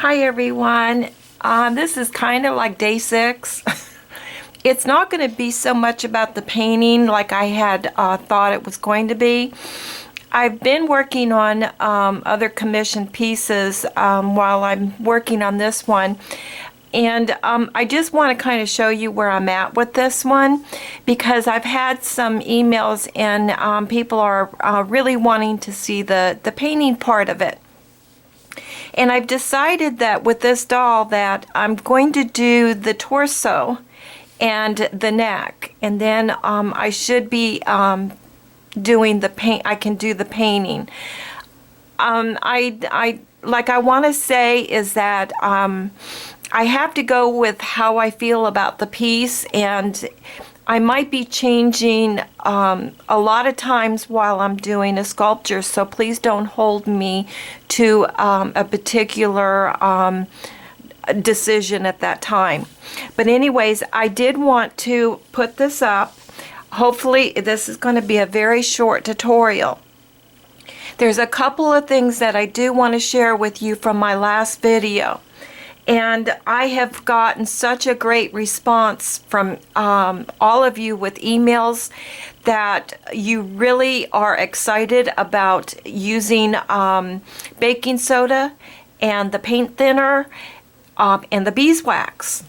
Hi everyone. This is kind of like day 6. It's not going to be so much about the painting like I had thought it was going to be. I've been working on other commissioned pieces while I'm working on this one. And I just want to kind of show you where I'm at with this one, because I've had some emails and people are really wanting to see the painting part of it. And I've decided that with this doll that I'm going to do the torso and the neck, and then I should be doing the paint. I can do the painting. I want to say is that I have to go with how I feel about the piece, and I might be changing a lot of times while I'm doing a sculpture, so please don't hold me to a particular decision at that time. But anyways, I did want to put this up. Hopefully this is going to be a very short tutorial. There's a couple of things that I do want to share with you from my last video. And I have gotten such a great response from all of you with emails that you really are excited about using baking soda and the paint thinner and the beeswax.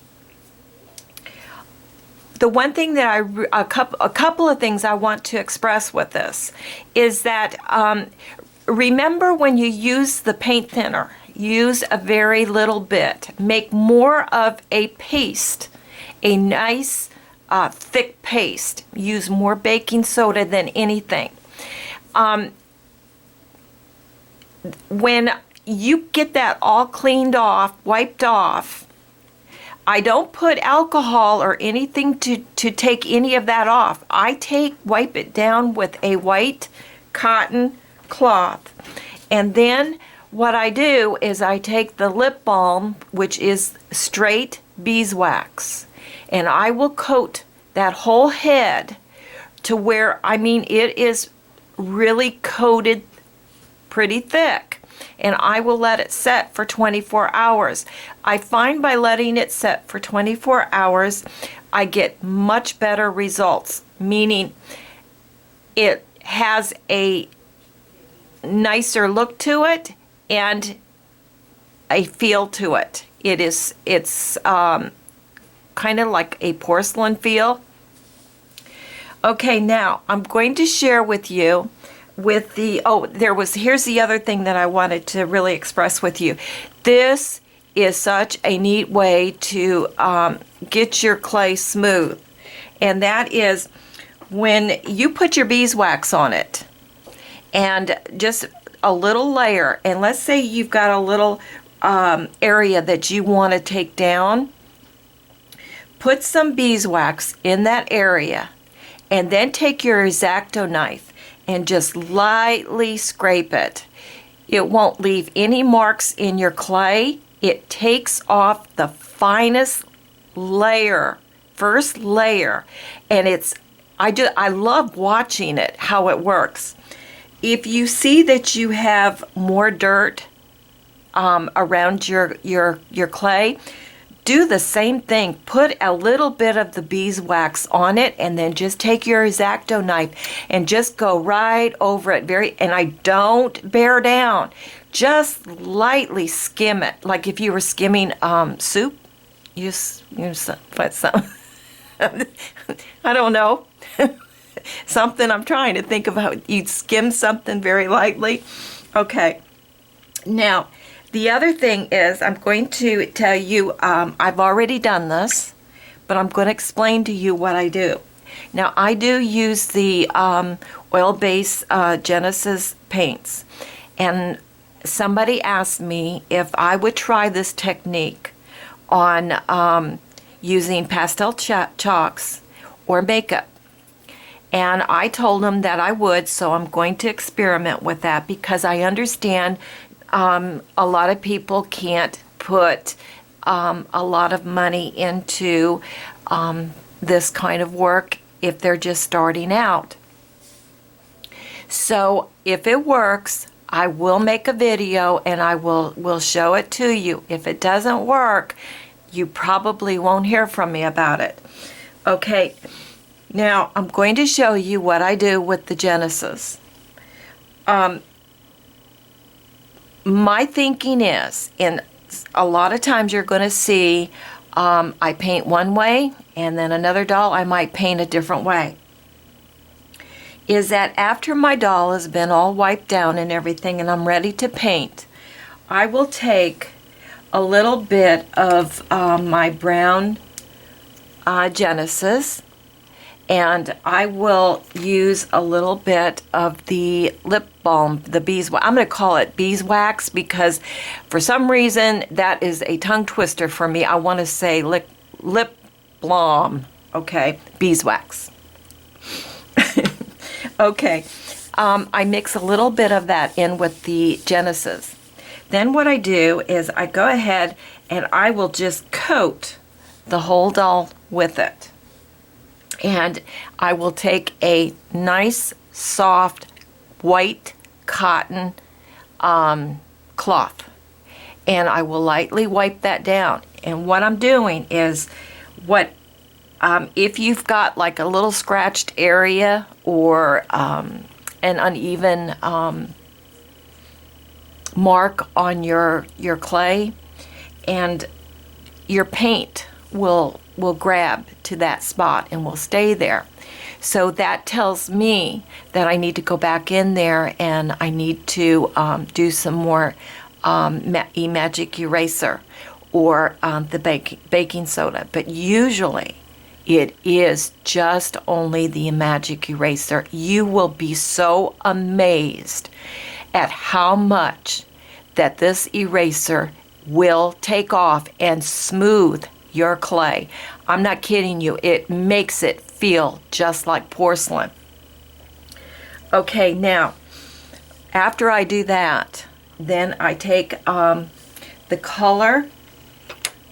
The one thing that a couple of things I want to express with this is that remember, when you use the paint thinner, use a very little bit. Make more of a paste, a nice thick paste. Use more baking soda than anything. When you get that all cleaned off, wiped off, I don't put alcohol or anything to take any of that off. I wipe it down with a white cotton cloth, and then what I do is I take the lip balm, which is straight beeswax, and I will coat that whole head to where, it is really coated pretty thick, and I will let it set for 24 hours. I find by letting it set for 24 hours, I get much better results, meaning it has a nicer look to it and a feel to it. It's kind of like a porcelain feel. Okay, now I'm going to share with you with the, here's the other thing that I wanted to really express with you. This is such a neat way to get your clay smooth. And that is when you put your beeswax on it, and just a little layer, and let's say you've got a little area that you want to take down, put some beeswax in that area, and then take your X-Acto knife and just lightly scrape it. It won't leave any marks in your clay. It takes off the finest layer, first layer, and I love watching it, how it works. If you see that you have more dirt around your clay, do the same thing. Put a little bit of the beeswax on it, and then just take your X-Acto knife and just go right over it. And I don't bear down. Just lightly skim it, like if you were skimming soup. You put some. I don't know. Something I'm trying to think of how you'd skim something very lightly. Okay. Now, the other thing is, I'm going to tell you, I've already done this, but I'm going to explain to you what I do. Now, I do use the oil-based Genesis paints, and somebody asked me if I would try this technique on using pastel chalks or makeup. And I told them that I would, so I'm going to experiment with that, because I understand a lot of people can't put a lot of money into this kind of work if they're just starting out. So if it works, I will make a video and I will show it to you. If it doesn't work, you probably won't hear from me about it. Okay, now I'm going to show you what I do with the Genesis. My thinking is, and a lot of times you're going to see I paint one way and then another doll I might paint a different way, is that after my doll has been all wiped down and everything and I'm ready to paint, I will take a little bit of my brown Genesis, and I will use a little bit of the lip balm, the beeswax. I'm going to call it beeswax because for some reason that is a tongue twister for me. I want to say lip balm, okay, beeswax. Okay, I mix a little bit of that in with the Genesis. Then what I do is I go ahead and I will just coat the whole doll with it. And I will take a nice, soft, white cotton cloth. And I will lightly wipe that down. And what I'm doing is, if you've got like a little scratched area or an uneven mark on your clay, and your paint will grab to that spot and will stay there. So that tells me that I need to go back in there and I need to do some more E-Magic Eraser or the baking soda. But usually it is just only the E-Magic Eraser. You will be so amazed at how much that this eraser will take off and smooth your clay. I'm not kidding you. It makes it feel just like porcelain. Okay, now, after I do that, then I take the color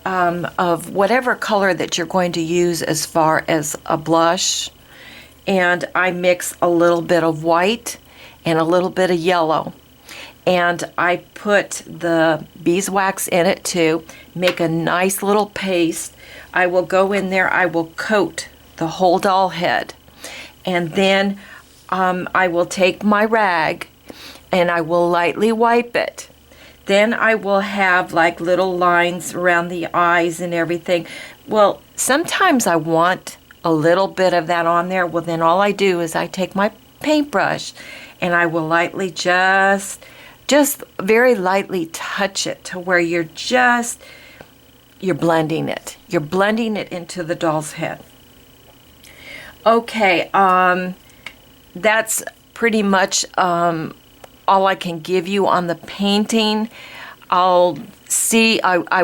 of whatever color that you're going to use as far as a blush, and I mix a little bit of white and a little bit of yellow. And I put the beeswax in it too, make a nice little paste. I will go in there, I will coat the whole doll head. And then I will take my rag and I will lightly wipe it. Then I will have like little lines around the eyes and everything. Well, sometimes I want a little bit of that on there. Well, then all I do is I take my paintbrush and I will lightly just very lightly touch it to where you're blending it. You're blending it into the doll's head. Okay, that's pretty much all I can give you on the painting. I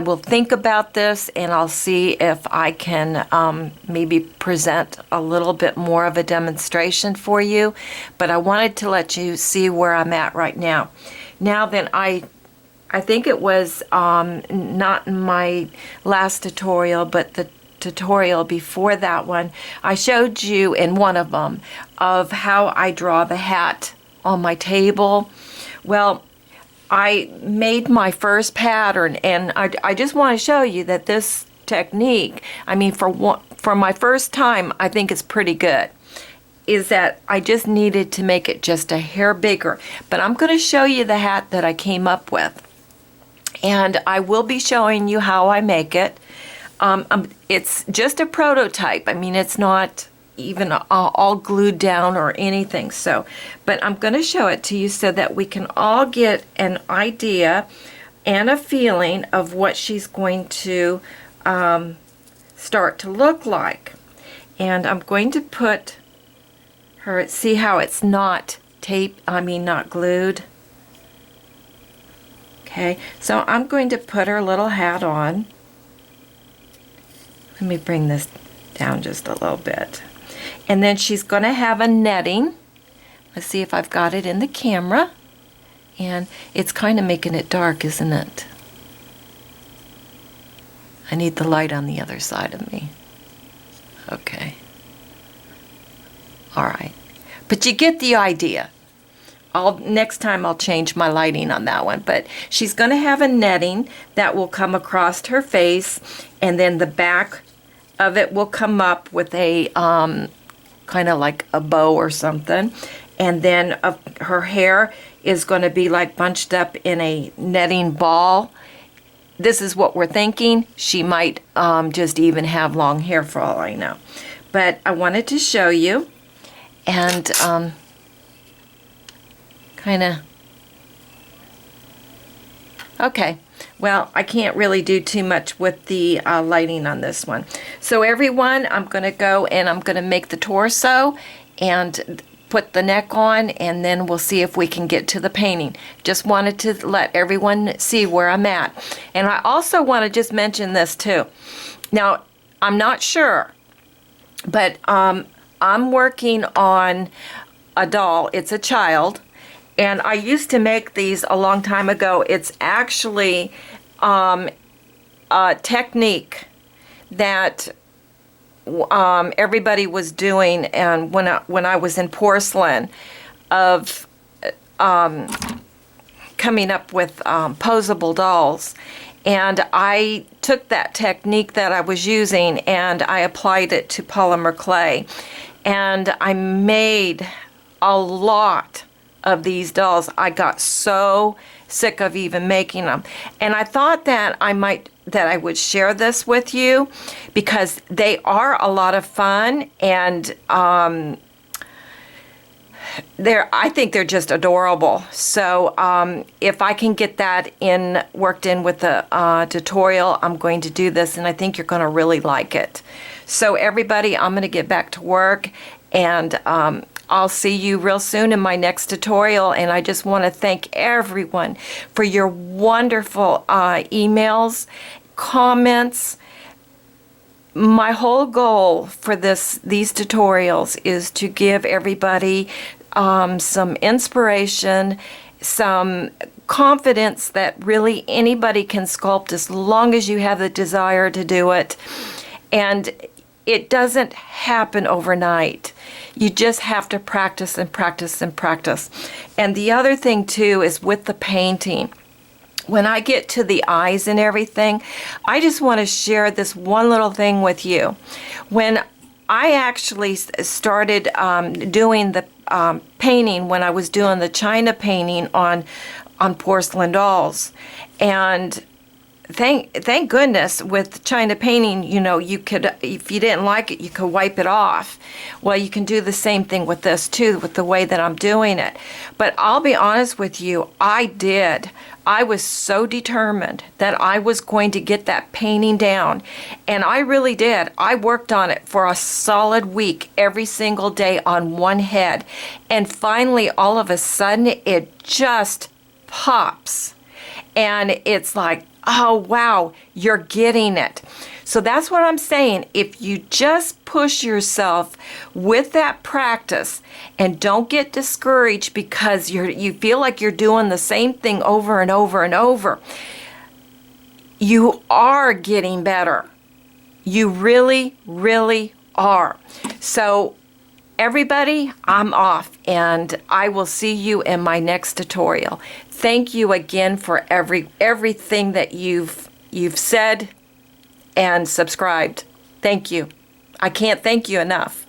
will think about this and I'll see if I can maybe present a little bit more of a demonstration for you. But I wanted to let you see where I'm at right now. Now then, I think it was not in my last tutorial, but the tutorial before that one, I showed you in one of them of how I draw the hat on my table. Well, I made my first pattern, and I just want to show you that this technique, I mean, for my first time, I think it's pretty good. Is that I just needed to make it just a hair bigger. But I'm going to show you the hat that I came up with. And I will be showing you how I make it. It's just a prototype. I mean, it's not even all glued down or anything. So, but I'm going to show it to you so that we can all get an idea and a feeling of what she's going to start to look like. And I'm going to put her, see how it's not not glued. Okay, so I'm going to put her little hat on. Let me bring this down just a little bit. And then she's going to have a netting. Let's see if I've got it in the camera. And it's kind of making it dark, isn't it? I need the light on the other side of me. Okay. All right. But you get the idea. next time I'll change my lighting on that one. But she's going to have a netting that will come across her face, and then the back of it will come up with a kind of like a bow or something. And then her hair is going to be like bunched up in a netting ball. This is what we're thinking. She might just even have long hair for all I know. But I wanted to show you, and kind of, okay. Well, I can't really do too much with the lighting on this one. So everyone, I'm going to go and I'm going to make the torso and put the neck on, and then we'll see if we can get to the painting. Just wanted to let everyone see where I'm at. And I also want to just mention this too. Now, I'm not sure, but I'm working on a doll. It's a child. And I used to make these a long time ago. It's actually a technique that everybody was doing, and when I was in porcelain, of coming up with posable dolls. And I took that technique that I was using and I applied it to polymer clay. And I made a lot of these dolls. I got so sick of even making them. And I thought that I would share this with you because they are a lot of fun, and I think they're just adorable. So if I can get that worked in with the tutorial, I'm going to do this, and I think you're going to really like it. So everybody, I'm going to get back to work, and I'll see you real soon in my next tutorial. And I just want to thank everyone for your wonderful emails, comments. My whole goal for these tutorials is to give everybody some inspiration, some confidence that really anybody can sculpt as long as you have the desire to do it. And it doesn't happen overnight. You just have to practice and practice and practice. And the other thing too is with the painting. When I get to the eyes and everything, I just want to share this one little thing with you. When I actually started doing the painting, when I was doing the China painting on porcelain dolls, and thank goodness with China painting, you could, if you didn't like it, you could wipe it off. Well, you can do the same thing with this too, with the way that I'm doing it. But I'll be honest with you, I was so determined that I was going to get that painting down. And I really did. I worked on it for a solid week, every single day on one head. And finally, all of a sudden, it just pops. And it's like, oh, wow, you're getting it. So that's what I'm saying. If you just push yourself with that practice and don't get discouraged because you feel like you're doing the same thing over and over and over, you are getting better. You really, really are. So everybody, I'm off, and I will see you in my next tutorial. Thank you again for everything that you've said and subscribed. Thank you. I can't thank you enough.